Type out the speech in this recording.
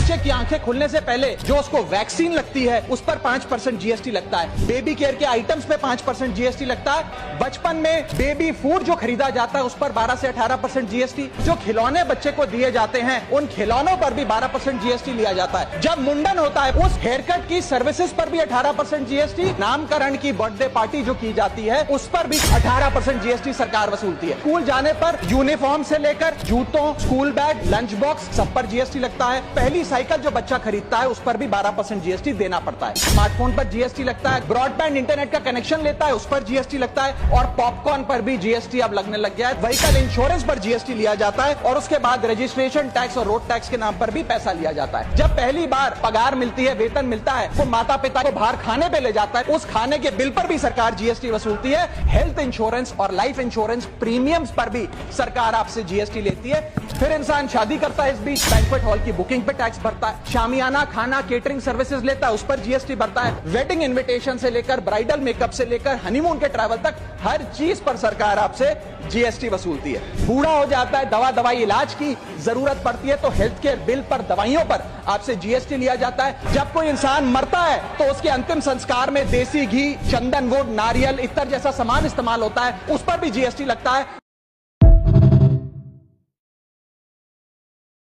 बच्चे की आंखें खुलने से पहले जो उसको वैक्सीन लगती है उस पर 5% जीएसटी लगता है। बेबी केयर के आइटम्स पे 5% जीएसटी लगता है। बचपन में बेबी फूड जो खरीदा जाता है उस पर 12 से 18% जीएसटी। जो खिलौने बच्चे को दिए जाते हैं उन खिलौनों पर भी 12% जीएसटी लिया जाता है। जब मुंडन होता है उस हेयर कट की सर्विसेज पर भी 18% जीएसटी। नामकरण की बर्थडे पार्टी जो की जाती है उस पर भी 18% जीएसटी सरकार वसूलती है। स्कूल जाने पर यूनिफॉर्म से लेकर जूतों, स्कूल बैग, लंच बॉक्स सब पर जीएसटी लगता है। पहली साइकिल जो बच्चा खरीदता है उस पर भी 12% जीएसटी देना पड़ता है। स्मार्टफोन पर जीएसटी लगता है। ब्रॉडबैंड इंटरनेट का कनेक्शन लेता है उस पर जीएसटी लगता है। और पॉपकॉर्न पर भी जीएसटी अब लगने लग गया है। व्हीकल इंश्योरेंस पर जीएसटी लिया जाता है और उसके बाद रजिस्ट्रेशन टैक्स और रोड टैक्स के नाम पर भी पैसा लिया जाता है। जब पहली बार पगार मिलती है, वेतन मिलता है, वो माता पिता को बाहर खाने पे ले जाता है, उस खाने के बिल पर भी सरकार जीएसटी वसूलती है। हेल्थ इंश्योरेंस और लाइफ इंश्योरेंस प्रीमियम्स पर भी सरकार आपसे जीएसटी लेती है। फिर इंसान शादी करता है, इस बीच बैंक्वेट हॉल की बुकिंग पे टैक्स भरता है। शामियाना खाना, केटरिंग सर्विसेज लेता है, उस पर जीएसटी भरता है। वेडिंग इनविटेशन से लेकर ब्राइडल मेकअप से लेकर हनीमून के ट्रैवल तक हर चीज पर सरकार आपसे जीएसटी वसूलती है। बूढ़ा हो जाता है, दवाई इलाज की जरूरत पड़ती है तो हेल्थ केयर बिल पर, दवाइयों पर आपसे जीएसटी लिया जाता है। जब कोई इंसान मरता है तो उसके अंतिम संस्कार में देसी घी, चंदन वुड, नारियल इत्तर जैसा सामान इस्तेमाल होता है, उस पर भी जीएसटी लगता है।